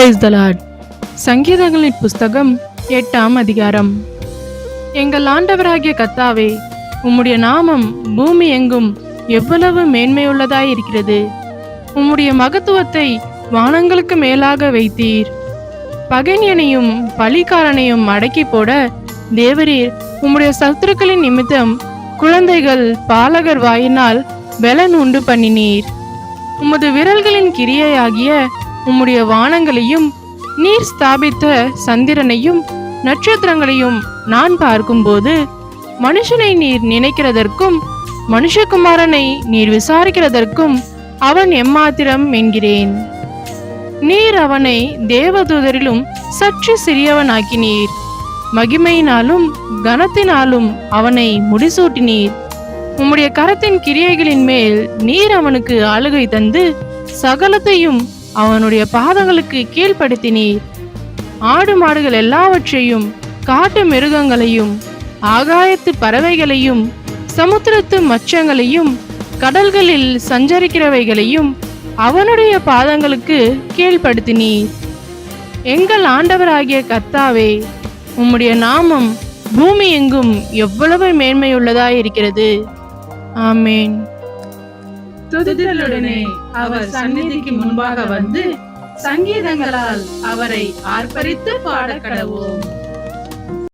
Praise the Lord. சங்கீதங்களின் புஸ்தகம் 8ஆம் அதிகாரம். எங்கள் ஆண்டவராகிய கர்த்தாவே, உம்முடைய நாமம் பூமி எங்கும் எவ்வளவு மேன்மையுள்ளதாயிருக்கிறது. உம்முடைய மகத்துவத்தை வானங்களுக்கு மேலாக வைத்தீர். பகைஞனையும் பழிக்காரனையும் அடக்கி போட தேவரீர் உம்முடைய சத்துருக்களின் நிமித்தம் குழந்தைகள் பாலகர் வாயினால் பெலன் உண்டு பண்ணினீர். உமது விரல்களின் கிரியையாகிய உம்முடைய வானங்களையும் நீர் ஸ்தாபித்த சந்திரனையும் நட்சத்திரங்களையும் நான் பார்க்கும்போது, மனுஷனை நீர் நினைக்கிறதற்கும் மனுஷகுமாரனை நீர் விசாரிக்கிறதற்கும் அவன் எம்மாத்திரம் என்கிறேன். நீர் அவனை தேவதூதரிலும் சற்று சிறியவனாக்கினீர். மகிமையினாலும் கனத்தினாலும் அவனை முடிசூட்டினீர். உம்முடைய கரத்தின் கிரியைகளின் மேல் நீர் அவனுக்கு ஆளுகை தந்து சகலத்தையும் அவனுடைய பாதங்களுக்கு கீழ்ப்படுத்தினீர். ஆடு மாடுகள் எல்லாவற்றையும், காட்டு மிருகங்களையும், ஆகாயத்து பறவைகளையும், சமுத்திரத்து மச்சங்களையும், கடல்களில் சஞ்சரிக்கிறவைகளையும் அவனுடைய பாதங்களுக்கு கீழ்ப்படுத்தினீர். எங்கள் ஆண்டவராகிய கர்த்தாவே, உம்முடைய நாமம் பூமி எங்கும் எவ்வளவு மேன்மையுள்ளதாயிருக்கிறது. ஆமேன். துதித்தலுடனே அவர் சந்நிதிக்கு முன்பாக வந்து சங்கீதங்களால் அவரை ஆர்ப்பரித்து பாடக்கடவோம்.